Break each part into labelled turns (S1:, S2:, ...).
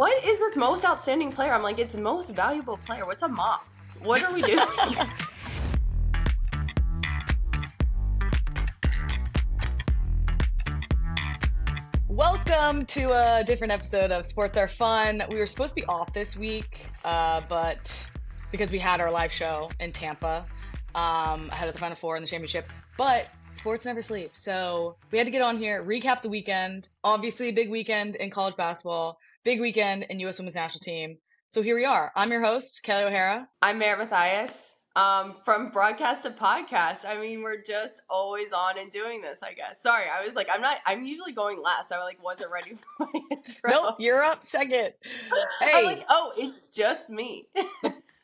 S1: what is this most outstanding player? I'm like, it's most valuable player. What's a mop? What are we doing?
S2: Welcome to a different episode of Sports Are Fun. We were supposed to be off this week, but because we had our live show in Tampa ahead of the Final Four in the championship, but sports never sleep. So we had to get on here, recap the weekend. Obviously, a big weekend in college basketball, big weekend in U.S. Women's National Team. So here we are. I'm your host, Kelley O'Hara.
S1: I'm Merritt Mathias. From broadcast to podcast. I mean, we're just always on and doing this, I guess. Sorry, I was like, I'm usually going last. I wasn't ready for my intro.
S2: Nope, you're up second. Hey.
S1: I'm like, oh, it's just me.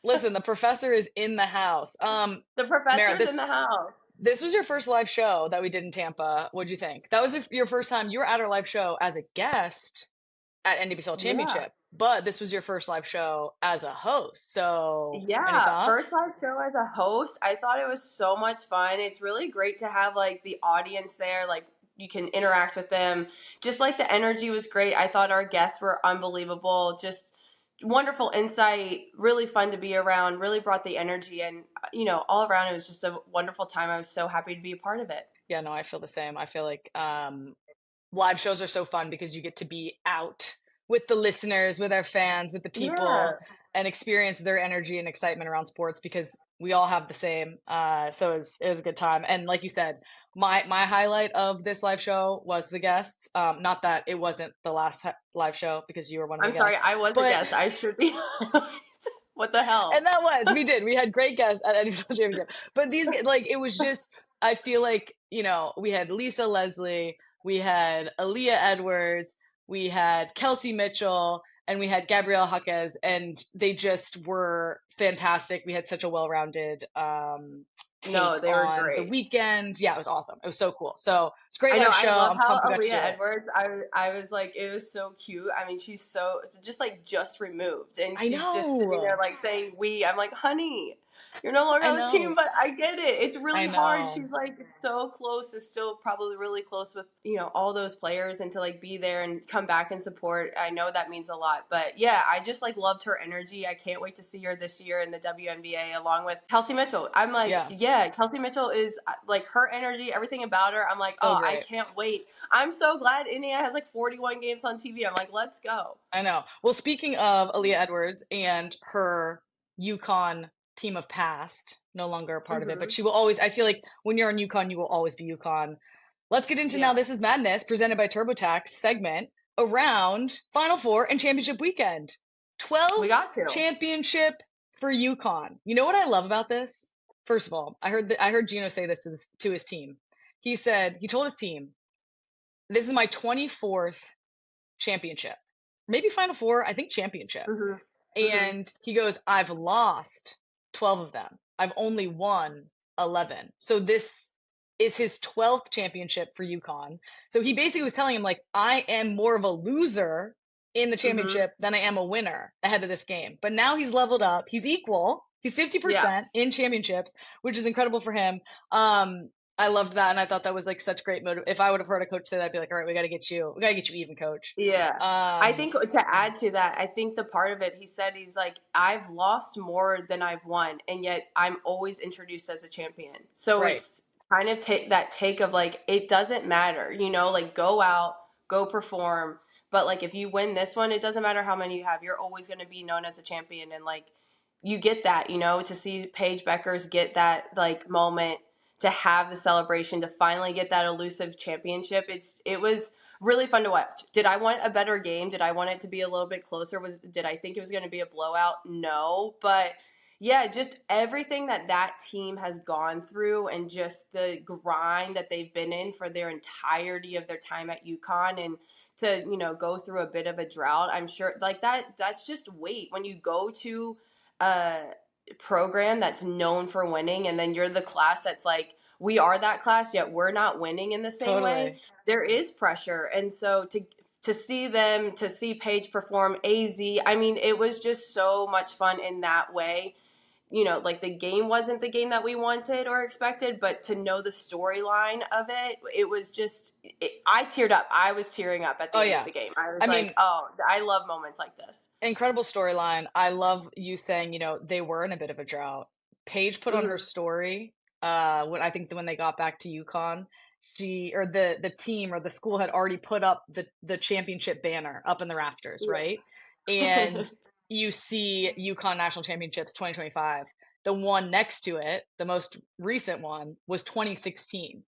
S2: Listen, the professor is in the house.
S1: The professor's
S2: Merritt,
S1: in the house.
S2: This was your first live show that we did in Tampa. What'd you think? That was your first time. You were at our live show as a guest at NWSL Championship. Yeah. But this was your first live show as a host. So
S1: yeah, first live show as a host. I thought it was so much fun. It's really great to have like the audience there. Like you can interact with them. Just like the energy was great. I thought our guests were unbelievable. Just wonderful insight. Really fun to be around. Really brought the energy. And, all around it was just a wonderful time. I was so happy to be a part of it.
S2: Yeah, no, I feel the same. I feel like live shows are so fun because you get to be out with the listeners, with our fans, with the people, and experience their energy and excitement around sports because we all have the same. So it was a good time. And like you said, my highlight of this live show was the guests. Not that it wasn't the last live show because you were one of the guests.
S1: I'm sorry, I was a guest. I should be. What the hell?
S2: And that was, we had great guests at NWSL Championship. But these, it was just, I feel like, we had Lisa Leslie, we had Aaliyah Edwards, we had Kelsey Mitchell, and we had Gabrielle Jaquez, and they just were fantastic. We had such a well-rounded take
S1: they were
S2: on
S1: great.
S2: The weekend. Yeah, it was awesome. It was so cool. So it's great.
S1: I know.
S2: Show.
S1: I love how
S2: Aaliyah
S1: Edwards. I was like, it was so cute. I mean, she's so just removed, and she's just sitting there saying "we." I'm like, honey, you're no longer on the team, but I get it. It's really hard. She's so close, is still probably really close with, all those players, and to be there and come back and support. I know that means a lot, but yeah, I just loved her energy. I can't wait to see her this year in the WNBA along with Kelsey Mitchell. I'm like, yeah Kelsey Mitchell is her energy, everything about her. I'm like, so great. I can't wait. I'm so glad Indiana has 41 games on TV. I'm like, let's go.
S2: I know. Well, speaking of Aaliyah Edwards and her Yukon team of past, no longer a part of it, but she will always, I feel like when you're on Yukon, you will always be Yukon. Let's get into now This is Madness, presented by TurboTax segment around Final Four and championship weekend. 12 championship for Yukon. You know what I love about this? First of all, I heard Gino say this to his team. He told his team, this is my 24th championship. Maybe Final Four, I think championship. And he goes, I've lost 12 of them. I've only won 11. So this is his 12th championship for UConn. So he basically was telling him, I am more of a loser in the championship than I am a winner ahead of this game. But now he's leveled up. He's equal. He's 50% in championships, which is incredible for him. I loved that, and I thought that was such great motive. If I would have heard a coach say that, I'd be like, all right, we got to get you even, coach.
S1: Yeah. I think to add to that, I think the part of it, he said, he's like, I've lost more than I've won, and yet I'm always introduced as a champion. So it's kind of take of it doesn't matter, go out, go perform. But if you win this one, it doesn't matter how many you have. You're always going to be known as a champion. And you get that, to see Paige Bueckers get that moment, to have the celebration, to finally get that elusive championship. It was really fun to watch. Did I want a better game? Did I want it to be a little bit closer? Did I think it was going to be a blowout? No. But yeah, just everything that team has gone through and just the grind that they've been in for their entirety of their time at UConn, and to, go through a bit of a drought. I'm sure that's just weight when you go to program that's known for winning, and then you're the class that's we are that class, yet we're not winning in the same way. There is pressure. And so to see Paige perform, AZ, I mean, it was just so much fun in that way. like the game wasn't the game that we wanted or expected, but to know the storyline of it, it was just, I teared up. I was tearing up at the end of the game. I was like, oh, I love moments like this.
S2: Incredible storyline. I love you saying, they were in a bit of a drought. Paige put on her story, when they got back to UConn, the team or the school had already put up the championship banner up in the rafters, right? And you see UConn National Championships 2025. The one next to it, the most recent one, was 2016.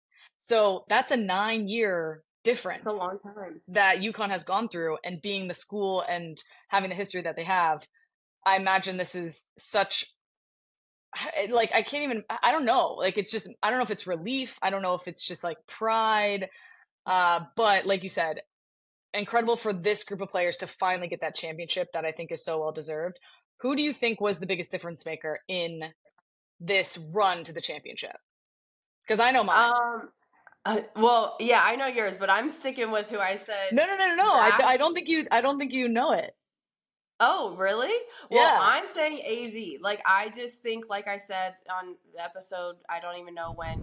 S2: So that's a 9-year difference.
S1: It's a long time
S2: that UConn has gone through, and being the school and having the history that they have, I imagine this is such, like, I don't know. Like, it's just, I don't know if it's relief. I don't know if it's just like pride. But like you said, incredible for this group of players to finally get that championship that I think is so well deserved. Who do you think was the biggest difference maker in this run to the championship? Because I know mine.
S1: Well, yeah, I know yours, but I'm sticking with who I said.
S2: No. I don't think you know it.
S1: Oh, really? Well, I'm saying AZ. Like, I just think, like I said on the episode, I don't even know when.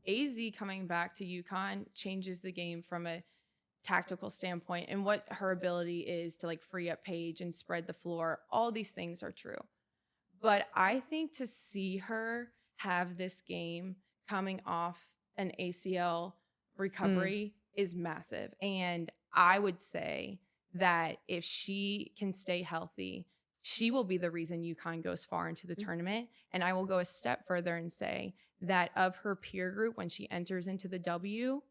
S3: AZ coming back to UConn changes the game from a tactical standpoint, and what her ability is to like free up Paige and spread the floor. All these things are true. But I think to see her have this game coming off an ACL recovery is massive. And I would say that if she can stay healthy, she will be the reason UConn goes far into the tournament. And I will go a step further and say that of her peer group, when she enters into the W,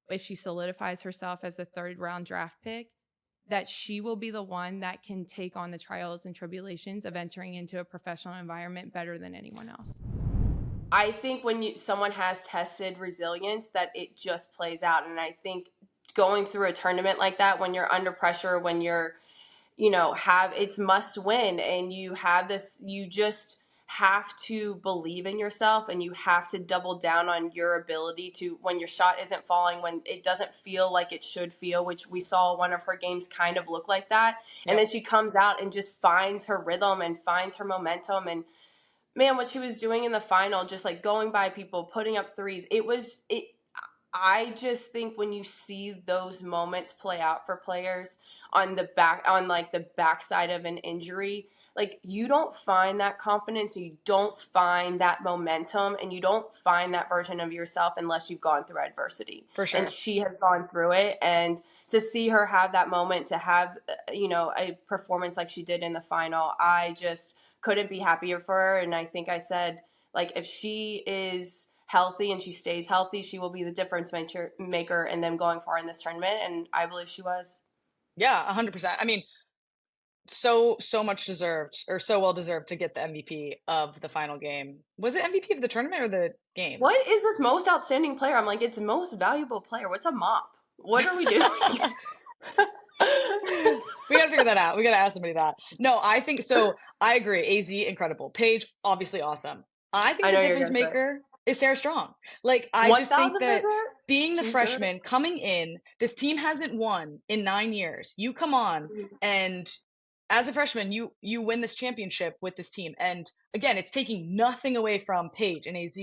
S3: if she solidifies herself as the 3rd round draft pick, that she will be the one that can take on the trials and tribulations of entering into a professional environment better than anyone else.
S1: I think when someone has tested resilience, that it just plays out. And I think going through a tournament like that, when you're under pressure, when you're, it's must win, and you have this, you just have to believe in yourself, and you have to double down on your ability to, when your shot isn't falling, when it doesn't feel like it should feel, which we saw one of her games kind of look like that. And then she comes out and just finds her rhythm and finds her momentum. And man, what she was doing in the final, just like going by people, putting up threes, I just think when you see those moments play out for players on the backside of an injury, like, you don't find that confidence, you don't find that momentum, and you don't find that version of yourself unless you've gone through adversity.
S2: For sure.
S1: And she has gone through it, and to see her have that moment, to have, a performance like she did in the final, I just couldn't be happier for her. And I think I said, like, if she is healthy and she stays healthy, she will be the difference maker in them going far in this tournament. And I believe she was.
S2: Yeah, 100%. I mean, so much deserved, or so well deserved, to get the MVP of the final game. Was it MVP of the tournament or the game?
S1: What is this most outstanding player? I'm like, it's most valuable player. What's a mop? What are we doing?
S2: We gotta figure that out. We gotta ask somebody that. No, I think so. I agree. AZ, incredible. Paige, obviously awesome. I think the difference maker is Sarah Strong. Like, I just think that being the freshman coming in, this team hasn't won in 9 years. You come on, and as a freshman, you win this championship with this team. And again, it's taking nothing away from Paige and AZ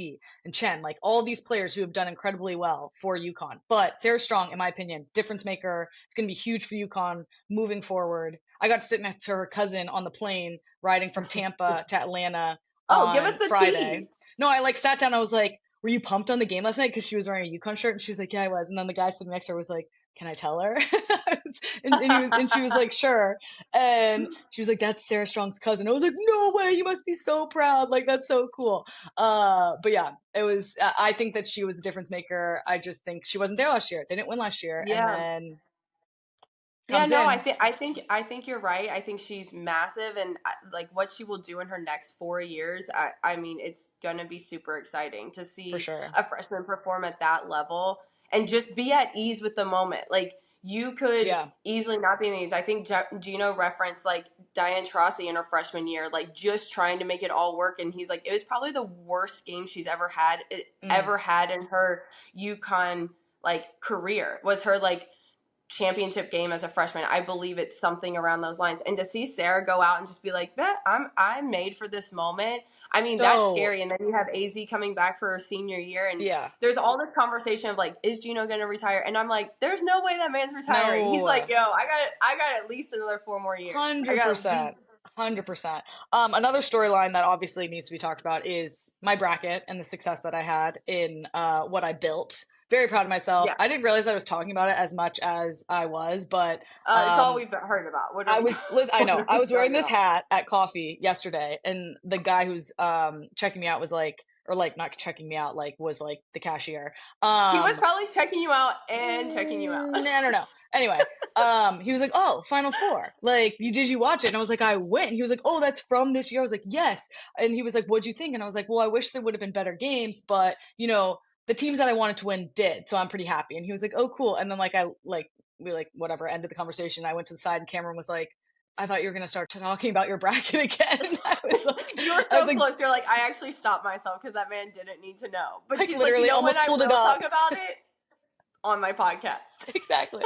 S2: and Chen, like all these players who have done incredibly well for UConn. But Sarah Strong, in my opinion, difference maker. It's going to be huge for UConn moving forward. I got to sit next to her cousin on the plane riding from Tampa to Atlanta on
S1: give us the
S2: Friday.
S1: tea.
S2: No, I sat down. I was like, were you pumped on the game last night? Because she was wearing a UConn shirt, and she was like, yeah, I was. And then the guy sitting next to her was like, can I tell her? and she was like, sure. And she was like, that's Sarah Strong's cousin. I was like, no way, you must be so proud. Like, that's so cool. But yeah, it was, I think that she was a difference maker. I just think she wasn't there last year. They didn't win last year.
S1: Yeah.
S2: And
S1: then I think you're right. I think she's massive, and like what she will do in her next 4 years, I mean, it's gonna be super exciting to see a freshman perform at that level and just be at ease with the moment. Like, you could easily not be in these. I think Gino referenced like Diane Taurasi in her freshman year, like just trying to make it all work, and he's like, it was probably the worst game she's ever had in her UConn like career. Was her like championship game as a freshman. I believe it's something around those lines. And to see Sarah go out and just be like, I'm made for this moment. I mean, that's scary. And then you have Azzi coming back for her senior year. And there's all this conversation of like, is Gino going to retire? And I'm like, there's no way that man's retiring. No. He's like, yo, I got at least another 4 more years.
S2: 100%. 100%. Another storyline that obviously needs to be talked about is my bracket and the success that I had in what I built. Very proud of myself. Yeah. I didn't realize I was talking about it as much as I was, but
S1: it's all we've heard about.
S2: I was wearing this hat at coffee yesterday, and the guy who's checking me out was like, or like not checking me out, like was like the cashier.
S1: He was probably checking you out and checking you out.
S2: No. Anyway, he was like, "Oh, Final Four. Like, did you watch it?" And I was like, "I went." He was like, "Oh, that's from this year." I was like, "Yes." And he was like, "What'd you think?" And I was like, "Well, I wish there would have been better games, but you know, the teams that I wanted to win did, so I'm pretty happy." And he was like, "Oh, cool." And then we whatever ended the conversation. I went to the side, and Cameron was like, "I thought you were gonna start talking about your bracket again." I was like,
S1: you were so close. Like, you're like, I actually stopped myself because that man didn't need to know. But
S2: like,
S1: she's
S2: literally
S1: like, you know,
S2: almost
S1: when
S2: pulled
S1: I
S2: it
S1: will
S2: up.
S1: talk about it on my podcast.
S2: Exactly.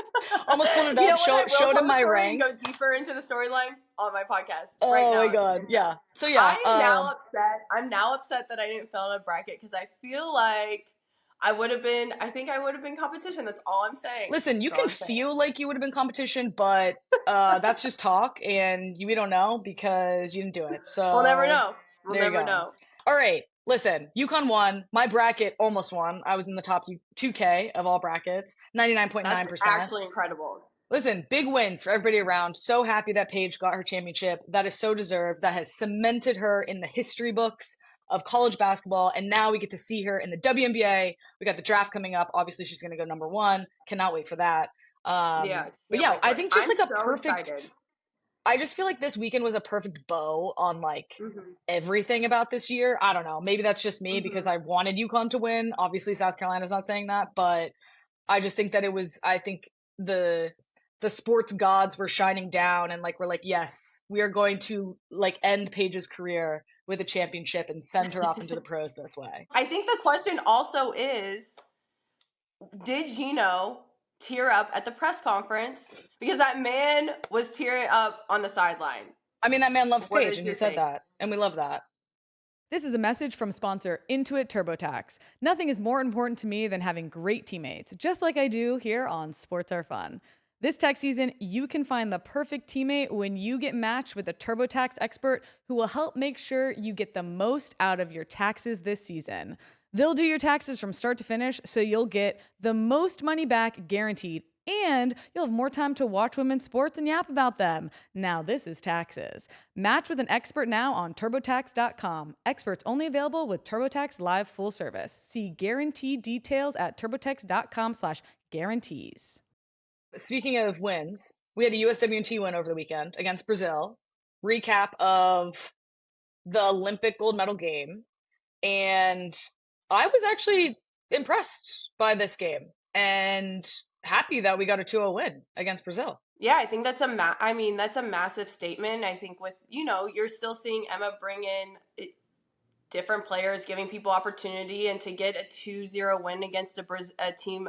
S2: Almost pulled it up. Showed him my rank.
S1: Go deeper into the storyline on my podcast.
S2: Oh
S1: right now.
S2: My god, yeah. So yeah,
S1: I'm now upset that I didn't fill out a bracket because I feel like I think I would have been competition. That's all I'm saying.
S2: Listen, you can feel like you would have been competition, but that's just talk, and we don't know because you didn't do it. So
S1: we'll never know. We'll never know.
S2: All right, listen, UConn won. My bracket almost won. I was in the top 2K of all brackets, 99.9%.
S1: That's actually incredible.
S2: Listen, big wins for everybody around. So happy that Paige got her championship. That is so deserved. That has cemented her in the history books of college basketball, and now we get to see her in the WNBA. We got the draft coming up. Obviously, she's going to go number 1. Cannot wait for that. But yeah, I think just like a perfect. Excited. I just feel like this weekend was a perfect bow on like everything about this year. I don't know. Maybe that's just me because I wanted UConn to win. Obviously, South Carolina's not saying that, but I just think that it was. I think the sports gods were shining down, and like we're like, yes, we are going to like end Paige's career with a championship and send her off into the pros this way.
S1: I think the question also is, did Gino tear up at the press conference? Because that man was tearing up on the sideline.
S2: I mean, that man loves Paige, and he said that, and we love that.
S4: This is a message from sponsor Intuit TurboTax. Nothing is more important to me than having great teammates, just like I do here on Sports Are Fun. This tax season, you can find the perfect teammate when you get matched with a TurboTax expert who will help make sure you get the most out of your taxes this season. They'll do your taxes from start to finish, so you'll get the most money back guaranteed, and you'll have more time to watch women's sports and yap about them. Now this is taxes. Match with an expert now on TurboTax.com. Experts only available with TurboTax Live Full Service. See guaranteed details at TurboTax.com/guarantees.
S2: Speaking of wins, we had a USWNT win over the weekend against Brazil. Recap of the Olympic gold medal game. And I was actually impressed by this game and happy that we got a 2-0 win against Brazil.
S1: Yeah, I think that's a massive statement. I think with, you're still seeing Emma bring in different players, giving people opportunity, and to get a 2-0 win against a team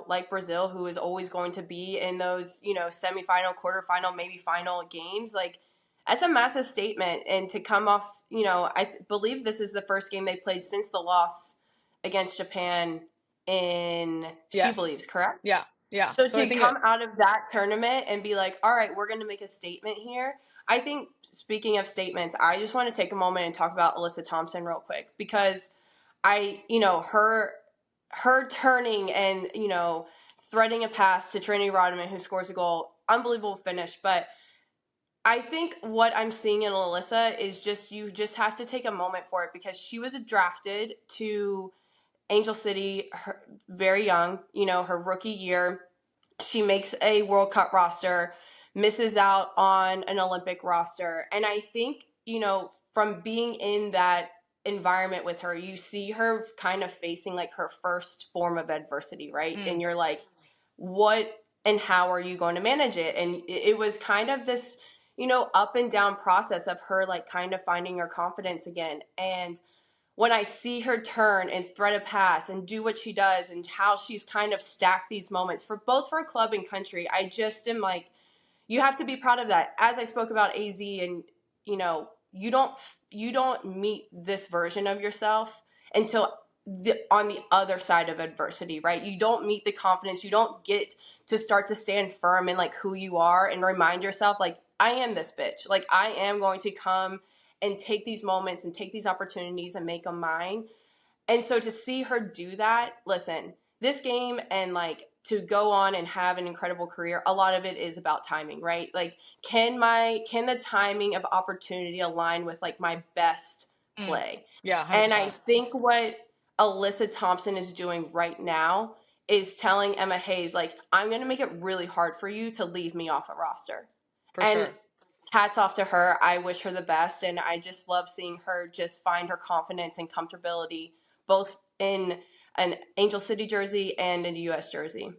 S1: like Brazil, who is always going to be in those, semifinal, quarterfinal, maybe final games, like that's a massive statement. And to come off, I believe this is the first game they played since the loss against Japan she believes, correct?
S2: Yeah.
S1: So to come out of that tournament and be like, all right, we're going to make a statement here. I think, speaking of statements, I just want to take a moment and talk about Alyssa Thompson real quick, because her turning and, threading a pass to Trinity Rodman, who scores a goal, unbelievable finish. But I think what I'm seeing in Alyssa is you just have to take a moment for it, because she was drafted to Angel City very young, her rookie year. She makes a World Cup roster, misses out on an Olympic roster. And I think, from being in that environment with her, you see her kind of facing like her first form of adversity, right? And you're like, what and how are you going to manage it? And it was kind of this, up and down process of her like kind of finding her confidence again. And when I see her turn and thread a pass and do what she does and how she's kind of stacked these moments for both for club and country, I just am like, you have to be proud of that. As I spoke about AZ, and you know, you don't meet this version of yourself until on the other side of adversity, right? You don't meet the confidence. You don't get to start to stand firm in like who you are and remind yourself like, I am this bitch. Like, I am going to come and take these moments and take these opportunities and make them mine. And so to see her do that, listen, this game and like to go on and have an incredible career, a lot of it is about timing, right? Like, can the timing of opportunity align with like my best play?
S2: Yeah, 100%.
S1: And I think what Alyssa Thompson is doing right now is telling Emma Hayes, like, I'm going to make it really hard for you to leave me off a roster.
S2: For
S1: and
S2: sure.
S1: Hats off to her. I wish her the best. And I just love seeing her just find her confidence and comfortability, both in an Angel City jersey and in a US jersey.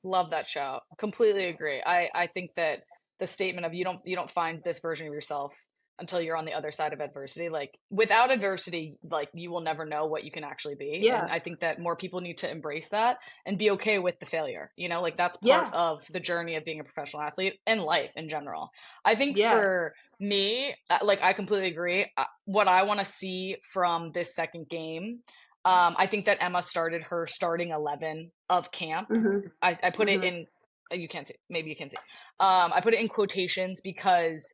S2: Love that shout. Completely agree. I think that the statement of you don't find this version of yourself until you're on the other side of adversity. Like, without adversity, like, you will never know what you can actually be.
S1: Yeah.
S2: And I think that more people need to embrace that and be okay with the failure. You know, like, that's part of the journey of being a professional athlete and life in general. I think for me, like, I completely agree. What I want to see from this second game, I think that Emma started her starting 11 of camp. I put it in, you can't see, maybe you can see. I put it in quotations because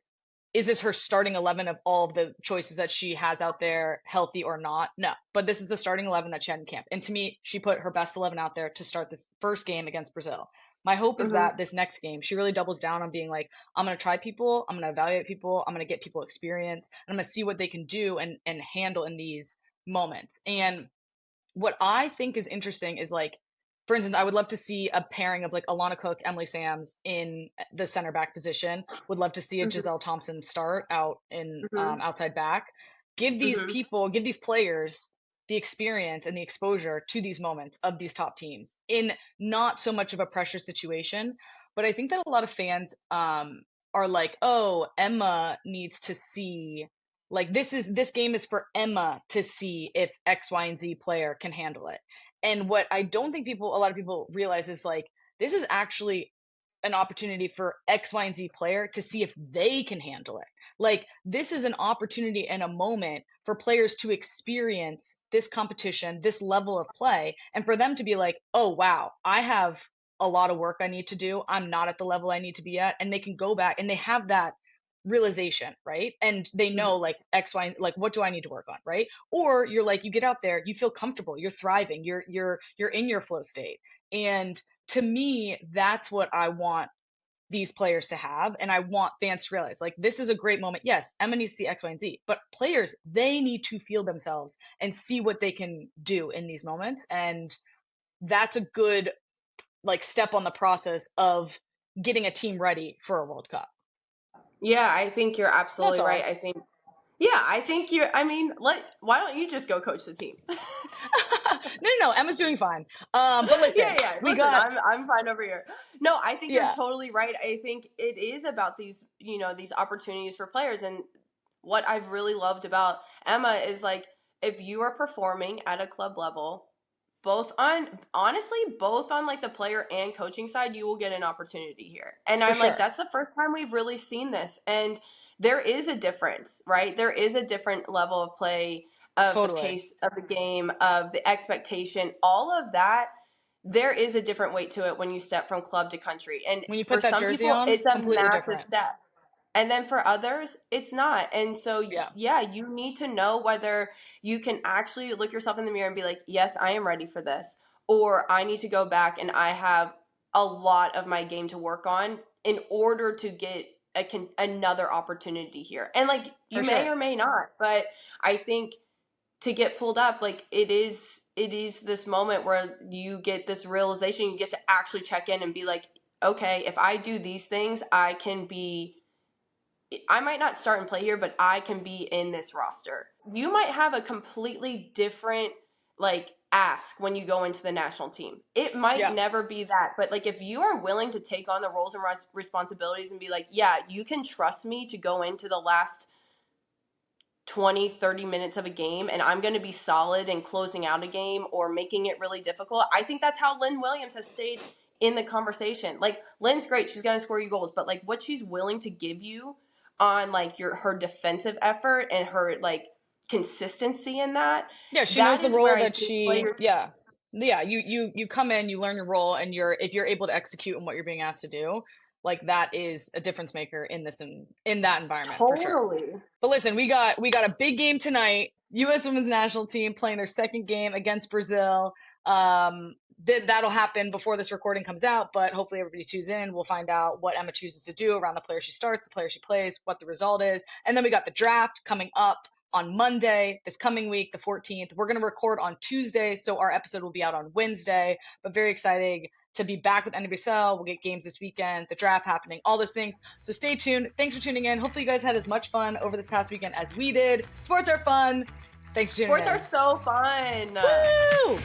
S2: is this her starting 11 of all of the choices that she has out there, healthy or not? No, but this is the starting 11 that she had in camp. And to me, she put her best 11 out there to start this first game against Brazil. My hope is that this next game, she really doubles down on being like, I'm going to try people, I'm going to evaluate people, I'm going to get people experience, and I'm going to see what they can do and handle in these moments. And what I think is interesting is, like, for instance, I would love to see a pairing of like Alana Cook, Emily Sams in the center back position. Would love to see a Giselle Thompson start out in outside back. Give these people, give these players the experience and the exposure to these moments of these top teams in not so much of a pressure situation. But I think that a lot of fans are like, oh, Emma needs to see, like, this game is for Emma to see if X, Y, and Z player can handle it. And what I don't think a lot of people realize is, like, this is actually an opportunity for X, Y, and Z player to see if they can handle it. Like, this is an opportunity and a moment for players to experience this competition, this level of play, and for them to be like, oh, wow, I have a lot of work I need to do. I'm not at the level I need to be at. And they can go back and they have that realization, right? And they know, like, X, Y, like, what do I need to work on, right? Or you're like, you get out there, you feel comfortable, you're thriving, you're in your flow state. And to me, that's what I want these players to have. And I want fans to realize, like, this is a great moment. Yes, Emma needs to see X, Y, and Z, but players, they need to feel themselves and see what they can do in these moments. And that's a good, like, step on the process of getting a team ready for a World Cup.
S1: Yeah, I think you're absolutely right. I think you're, I mean, why don't you just go coach the team?
S2: No, Emma's doing fine. But listen,
S1: I'm fine over here. No, I think you're totally right. I think it is about these, these opportunities for players. And what I've really loved about Emma is, like, if you are performing at a club level, both on like the player and coaching side, you will get an opportunity here. And I'm like, that's the first time we've really seen this. And there is a difference, right? There is a different level of play, of the pace of the game, of the expectation, all of that. There is a different weight to it when you step from club to country. And
S2: when you
S1: for
S2: put that
S1: some
S2: jersey
S1: people,
S2: on,
S1: it's a
S2: completely
S1: massive
S2: different
S1: step. And then for others, it's not. And so, you need to know whether you can actually look yourself in the mirror and be like, yes, I am ready for this. Or I need to go back and I have a lot of my game to work on in order to get another opportunity here. And, like, you may or may not. But I think to get pulled up, like, it is this moment where you get this realization, you get to actually check in and be like, okay, if I do these things, I might not start and play here, but I can be in this roster. You might have a completely different, like, ask when you go into the national team. It might never be that. But, like, if you are willing to take on the roles and responsibilities and be like, yeah, you can trust me to go into the last 20, 30 minutes of a game, and I'm going to be solid in closing out a game or making it really difficult. I think that's how Lynn Williams has stayed in the conversation. Like, Lynn's great. She's going to score you goals, but like what she's willing to give you on like her defensive effort and her like consistency in that.
S2: Yeah, she knows the role that you come in, you learn your role, and if you're able to execute on what you're being asked to do, like that is a difference maker in that environment.
S1: Totally.
S2: For sure. But listen, we got a big game tonight. U.S. women's national team playing their second game against Brazil. That'll happen before this recording comes out, but hopefully everybody tunes in. We'll find out what Emma chooses to do around the player she starts, the player she plays, what the result is. And then we got the draft coming up on Monday, this coming week, the 14th. We're going to record on Tuesday, so our episode will be out on Wednesday, but very exciting to be back with NWSL. We'll get games this weekend, the draft happening, all those things. So stay tuned. Thanks for tuning in. Hopefully you guys had as much fun over this past weekend as we did. Sports are fun. Thanks for tuning in.
S1: Sports are so fun.
S2: Woo!